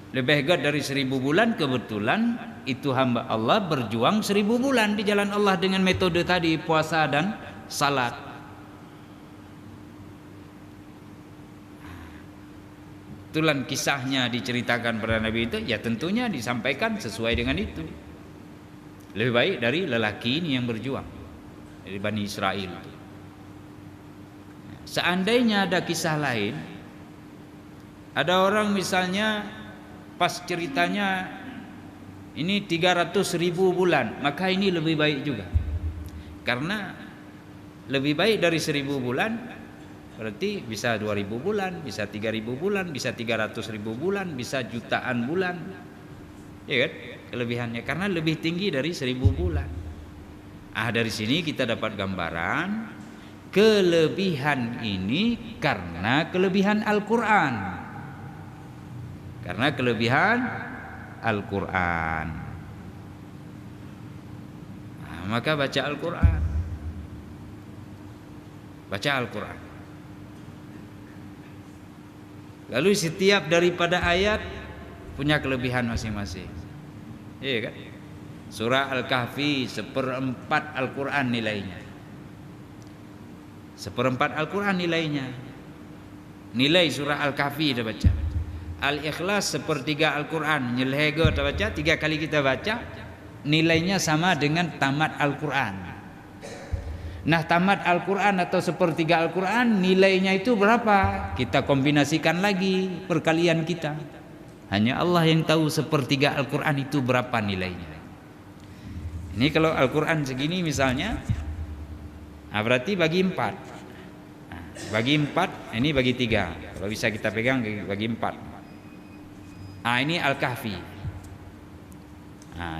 lebih hebat dari 1000 bulan, kebetulan itu hamba Allah berjuang 1000 bulan di jalan Allah dengan metode tadi, puasa dan salat. Kebetulan kisahnya diceritakan pada Nabi itu, ya tentunya disampaikan sesuai dengan itu. Lebih baik dari lelaki ini yang berjuang dari Bani Israel. Seandainya ada kisah lain, ada orang misalnya pas ceritanya ini 300.000 bulan, maka ini lebih baik juga. Karena lebih baik dari 1000 bulan berarti bisa 2000 bulan, bisa 3000 bulan, bisa 300.000 bulan, bisa jutaan bulan. Ya kan? Kelebihannya karena lebih tinggi dari 1000 bulan. Dari sini kita dapat gambaran kelebihan ini karena kelebihan Al-Qur'an. Karena kelebihan Al-Qur'an. Maka baca Al-Qur'an. Baca Al-Qur'an. Lalu setiap daripada ayat punya kelebihan masing-masing. Iya kan? Surah Al-Kahfi 1/4 Al-Quran nilainya. 1/4 Al-Quran nilainya. Nilai surah Al-Kahfi kita baca. Al-Ikhlas 1/3 Al-Quran. Nyelhego kita baca, 3 kali kita baca, nilainya sama dengan tamat Al-Quran. Nah, tamat Al-Quran atau 1/3 Al-Quran nilainya itu berapa? Kita kombinasikan lagi perkalian kita. Hanya Allah yang tahu 1/3 Al-Quran itu berapa nilainya. Ini kalau Al-Quran segini misalnya, berarti bagi 4. Bagi 4, ini bagi 3. Kalau bisa kita pegang bagi 4. Ini Al-Kahfi.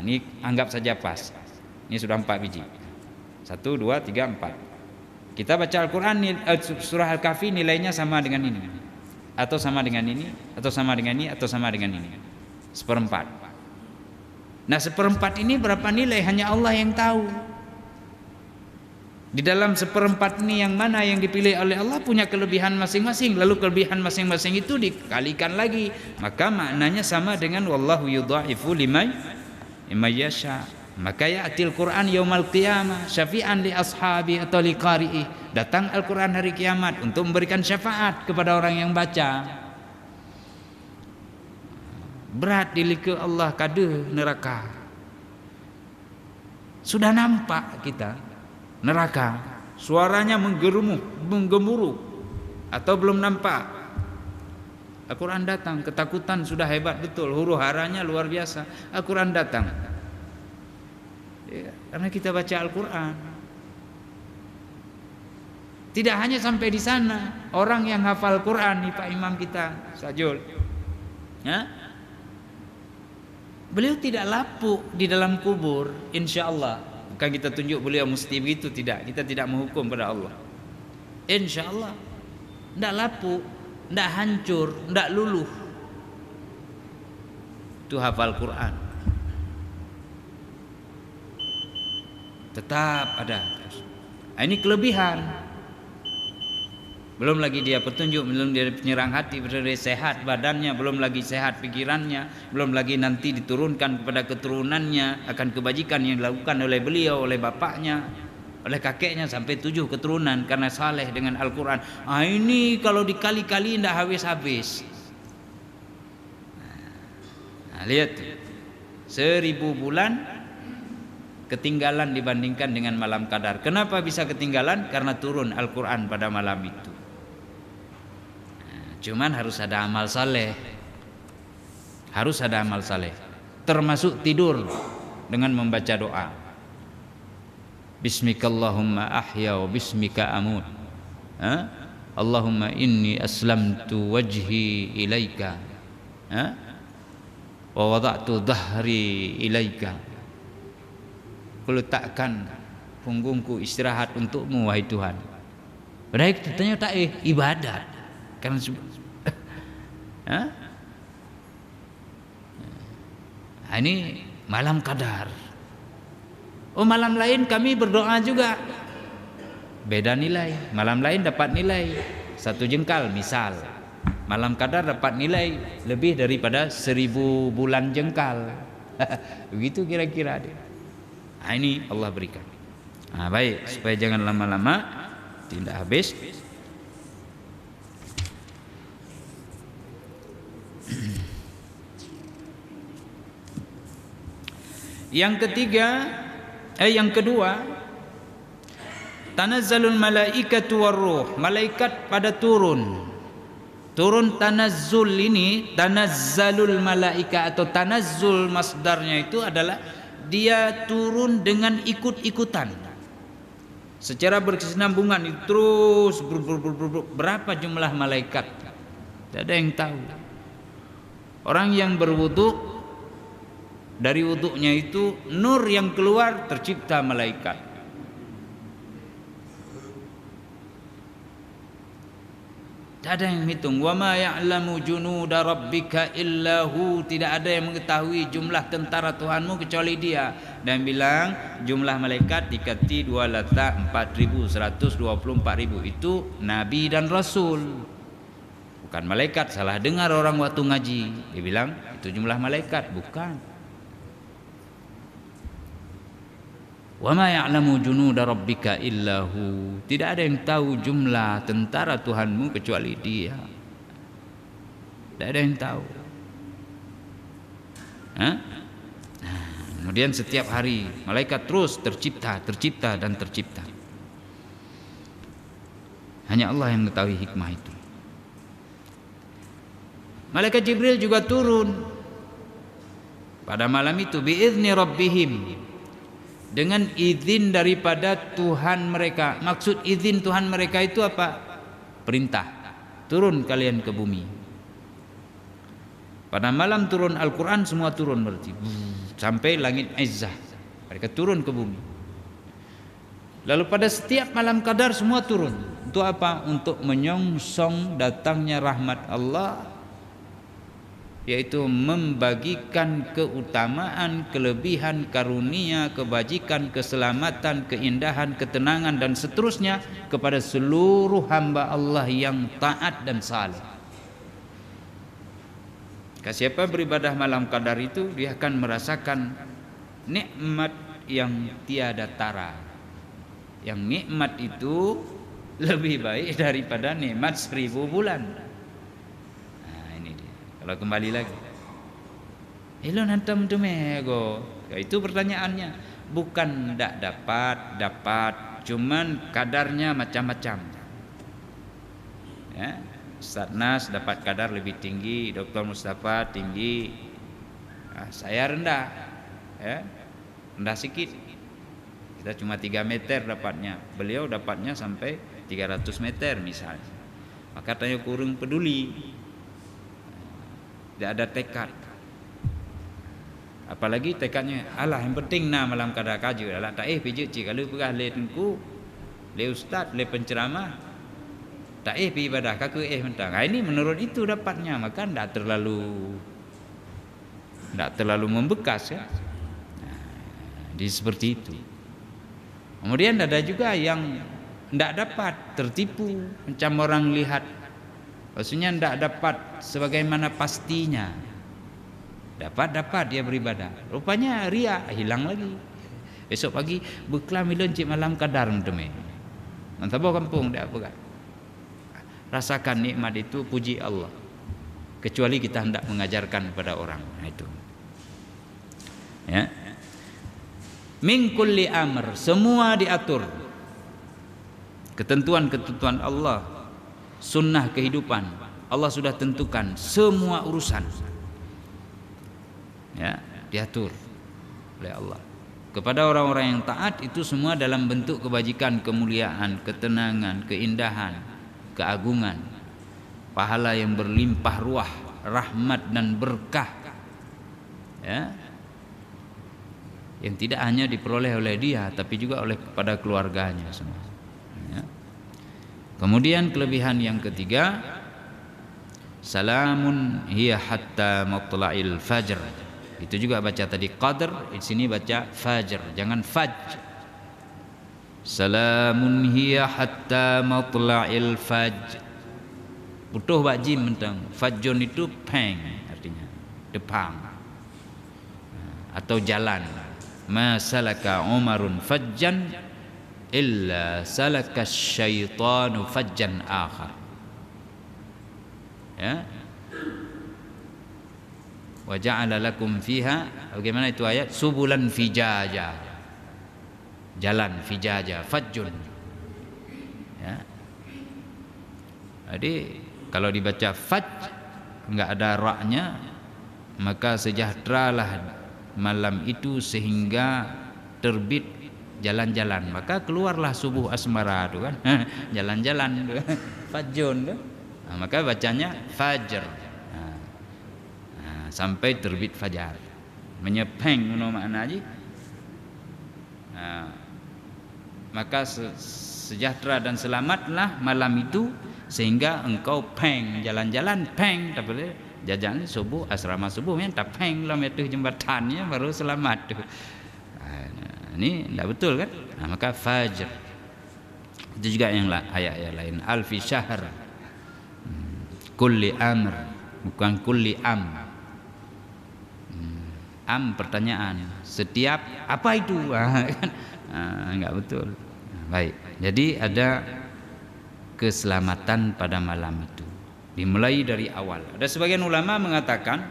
Ini anggap saja pas. Ini sudah 4 biji. 1, 2, 3, 4. Kita baca Al-Quran surah Al-Kahfi nilainya sama dengan ini, atau sama dengan ini, atau sama dengan ini, atau sama dengan ini. 1/4. Nah, 1/4 ini berapa nilai hanya Allah yang tahu. Di dalam 1/4 ini yang mana yang dipilih oleh Allah punya kelebihan masing-masing. Lalu kelebihan masing-masing itu dikalikan lagi, maka maknanya sama dengan wallahu yudha'ifu liman yasha. Maka ya'til Quran yaumal qiyamah syafi'an li ashabi atau li qari'i. Datang Al-Quran hari kiamat untuk memberikan syafaat kepada orang yang baca. Berat dilika Allah kada neraka. Sudah nampak kita neraka, suaranya menggemuruh, atau belum nampak? Al-Quran datang, ketakutan sudah hebat betul, huru haranya luar biasa. Al-Quran datang. Ya, karena kita baca Al-Quran. Tidak hanya sampai di sana. Orang yang hafal Quran nih Pak Imam kita Sajul, ya, beliau tidak lapuk di dalam kubur, insya Allah. Bukan kita tunjuk beliau mesti begitu, tidak. Kita tidak menghukum pada Allah. Insya Allah tidak lapuk, tidak hancur, tidak luluh. Itu hafal Quran. Tetap ada. Ini kelebihan. Belum lagi dia petunjuk, belum dia penyerang hati, belum dia sehat badannya, belum lagi sehat pikirannya, belum lagi nanti diturunkan kepada keturunannya akan kebajikan yang dilakukan oleh beliau, oleh bapaknya, oleh kakeknya sampai 7 keturunan karena saleh dengan Al-Quran. Ini kalau dikali-kali tidak habis-habis. Lihat 1000 bulan ketinggalan dibandingkan dengan malam Qadar. Kenapa bisa ketinggalan? Karena turun Al-Quran pada malam itu. Cuman harus ada amal saleh. Harus ada amal saleh. Termasuk tidur dengan membaca doa. Bismikallahumma ahya wa bismika amut. Allahumma inni aslamtu wajhi ilaika. Wa wada'tu dhahri ilaika. Letakkan punggungku istirahat untukmu wahai Tuhan. Padahal ternyata ibadat. Karena Ha? Nah, ini malam qadar. Oh, malam lain kami berdoa juga. Beda nilai. Malam lain dapat nilai 1 jengkal misal. Malam qadar dapat nilai lebih daripada 1000 bulan jengkal. Begitu kira-kira dia. Nah, ini Allah berikan. Nah, baik, supaya jangan lama-lama, tidak habis. Yang kedua, tanazzalul malaikatu warruh, malaikat pada turun. Turun tanazzul ini, tanazzalul malaika atau tanazzul masdarnya itu adalah dia turun dengan ikut-ikutan. Secara berkesinambungan itu terus berapa jumlah malaikat? Tidak ada yang tahu. Orang yang berwudu, dari wudunya itu nur yang keluar tercipta malaikat. Tidak ada yang hitung. Wa ma ya'lamu junuda rabbika illahu, tidak ada yang mengetahui jumlah tentara Tuhanmu kecuali Dia. Dan bilang jumlah malaikat dikati 2,424,000 itu nabi dan rasul. Bukan malaikat, salah dengar orang waktu ngaji. Dia bilang itu jumlah malaikat, bukan. Wa ma ya'lamu junuda rabbika illahu, tidak ada yang tahu jumlah tentara Tuhanmu kecuali Dia. Tidak ada yang tahu. Nah, kemudian setiap hari malaikat terus tercipta dan tercipta. Hanya Allah yang mengetahui hikmah itu. Malaikat Jibril juga turun pada malam itu biizni rabbihim, dengan izin daripada Tuhan mereka. Maksud izin Tuhan mereka itu apa? Perintah, turun kalian ke bumi. Pada malam turun Al-Quran semua turun berarti sampai langit Izzah, mereka turun ke bumi. Lalu pada setiap malam qadar semua turun. Untuk apa? Untuk menyongsong datangnya rahmat Allah, yaitu membagikan keutamaan, kelebihan, karunia, kebajikan, keselamatan, keindahan, ketenangan dan seterusnya kepada seluruh hamba Allah yang taat dan saleh. Siapa beribadah malam qadar itu, dia akan merasakan nikmat yang tiada tara. Yang nikmat itu lebih baik daripada nikmat 1000 bulan. Kalau kembali lagi, elo nantam tumego, itu pertanyaannya. Bukan tidak dapat, cuman kadarnya macam-macam. Ya, Ustaz Nas dapat kadar lebih tinggi, Dr. Mustafa tinggi, saya rendah, ya, rendah sikit. Kita cuma 3 meter dapatnya, beliau dapatnya sampai 300 meter misalnya. Maka tanya kurang peduli. Tidak ada tekad. Apalagi tekadnya, alah yang penting malam qadar kaju, alah tak pijak cik kalau perah le tengku, le ustaz, le penceramah, tak pi ibadah kaku mentang. Ini menurut itu dapatnya, maka tidak terlalu membekas ya. Jadi seperti itu. Kemudian ada juga yang tidak dapat, tertipu, macam orang lihat. Maksudnya tidak dapat sebagaimana pastinya. Dapat dia beribadah. Rupanya ria, hilang lagi. Besok pagi beklam milon cik malam qadar menteme. Mantabo kampung dak apa. Rasakan nikmat itu, puji Allah. Kecuali kita hendak mengajarkan kepada orang. Nah, itu. Ya. Min kulli amr, semua diatur. Ketentuan-ketentuan Allah, sunnah kehidupan, Allah sudah tentukan semua urusan. Ya, diatur oleh Allah. Kepada orang-orang yang taat itu semua dalam bentuk kebajikan, kemuliaan, ketenangan, keindahan, keagungan, pahala yang berlimpah ruah, rahmat dan berkah. Ya. Yang tidak hanya diperoleh oleh dia tapi juga oleh kepada keluarganya semua. Ya. Kemudian kelebihan yang ketiga, Salamun hiya hatta matla'il fajr. Itu juga baca tadi qadr, di sini baca fajr, jangan faj. Salamun hiya hatta matla'il fajr. Butuh bak jim mentang. Fajun itu peng artinya depan atau jalan. Ma salaka Umarun fajjan illa salaka syaitanu fajjan akhar. Ya. Wa ja'ala lakum fiha, bagaimana itu ayat? Subulan fijaja. Jalan fijaja, fajjun. Ya. Jadi kalau dibaca faj enggak ada ra-nya, maka sejahteralah malam itu sehingga terbit jalan-jalan, maka keluarlah subuh asmara itu kan. Jalan-jalan itu fajjun itu. Nah, maka bacanya fajr. Sampai terbit fajar, menyepeng no makna aja. Maka sejahtera dan selamatlah malam itu sehingga engkau peng jalan-jalan peng tak boleh jajan subuh asrama subuh yang tak peng lah itu jembatannya baru selamat tu. Ini tidak betul kan? Maka fajr itu juga yang ayat-ayat lain. Alfi syahr kulli amr, bukan kulli am. Am pertanyaan, setiap apa itu? Enggak betul. Baik, jadi ada keselamatan pada malam itu dimulai dari awal. Ada sebagian ulama mengatakan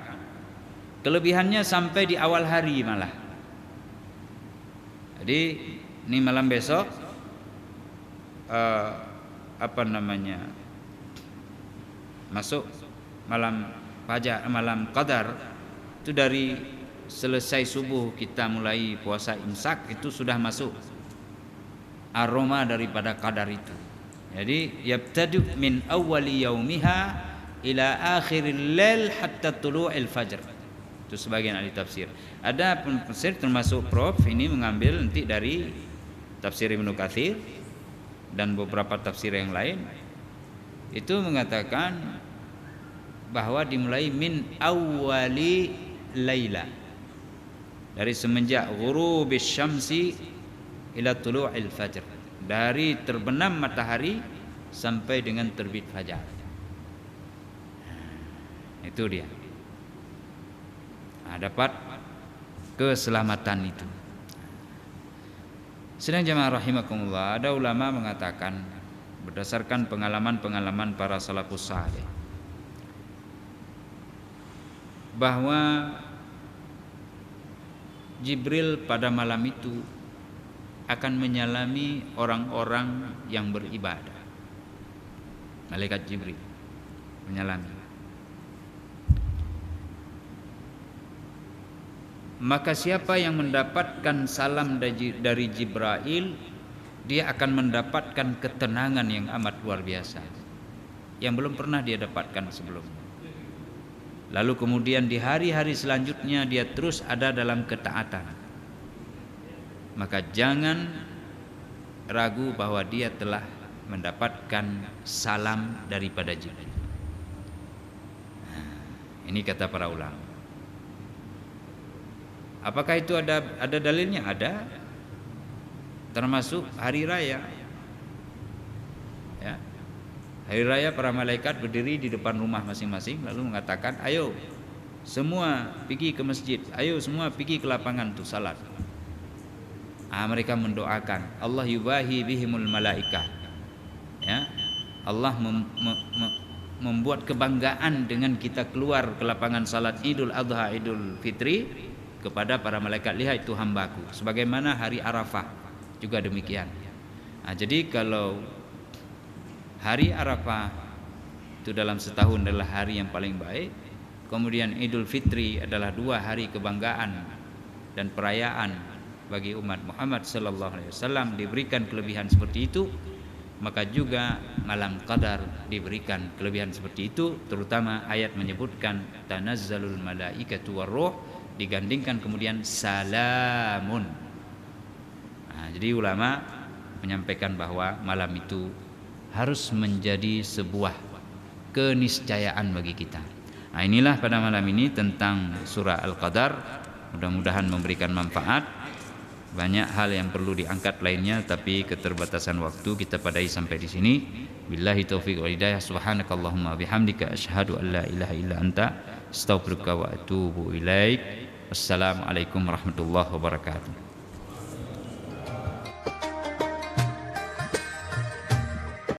kelebihannya sampai di awal hari malah. Jadi ini malam besok masuk malam fajar, malam qadar itu dari selesai subuh kita mulai puasa imsak itu sudah masuk aroma daripada qadar itu. Jadi yabtadu min awwali yaumiha ila akhiril lail hatta tulu'il fajr. Itu sebagian ahli tafsir. Ada penafsir termasuk Prof ini mengambil nanti dari tafsir Ibnu Katsir dan beberapa tafsir yang lain itu mengatakan bahwa dimulai min awwali laila, dari semenjak ghurubis syamsi ila tulu'il fajr, dari terbenam matahari sampai dengan terbit fajar. Itu dia. Dapat keselamatan itu. Sedang jemaah rahimakumullah, ada ulama mengatakan berdasarkan pengalaman-pengalaman para salafus saleh bahwa Jibril pada malam itu akan menyalami orang-orang yang beribadah. Malaikat Jibril menyalami. Maka siapa yang mendapatkan salam dari Jibril, dia akan mendapatkan ketenangan yang amat luar biasa yang belum pernah dia dapatkan sebelumnya. Lalu kemudian di hari-hari selanjutnya dia terus ada dalam ketaatan. Maka jangan ragu bahwa dia telah mendapatkan salam daripada Jibril. Ini kata para ulama. Apakah itu ada dalilnya? Ada. Termasuk hari raya. Ya. Hari raya para malaikat berdiri di depan rumah masing-masing lalu mengatakan, ayo semua pergi ke masjid, ayo semua pergi ke lapangan tu salat. Mereka mendoakan, Allah yubahi bihimul malaikah. Ya, Allah membuat kebanggaan dengan kita keluar ke lapangan salat Idul Adha, Idul Fitri kepada para malaikat, lihat itu hambaku. Sebagaimana hari Arafah juga demikian. Jadi kalau hari Arafah itu dalam setahun adalah hari yang paling baik, kemudian Idul Fitri adalah 2 hari kebanggaan dan perayaan bagi umat Muhammad sallallahu alaihi wasallam, diberikan kelebihan seperti itu, maka juga malam qadar diberikan kelebihan seperti itu. Terutama ayat menyebutkan tanazzalul malaikatu warruh, digandingkan kemudian salamun. Jadi ulama menyampaikan bahwa malam itu harus menjadi sebuah keniscayaan bagi kita. Nah, inilah pada malam ini tentang surah Al-Qadar. Mudah-mudahan memberikan manfaat. Banyak hal yang perlu diangkat lainnya, tapi keterbatasan waktu kita padai sampai di sini. Billahi taufiq wal hidayah. Subhanakallahumma bihamdika asyhadu an la ilaha illa anta astaghfiruka wa atubu ilaik. Wassalamualaikum warahmatullahi wabarakatuh.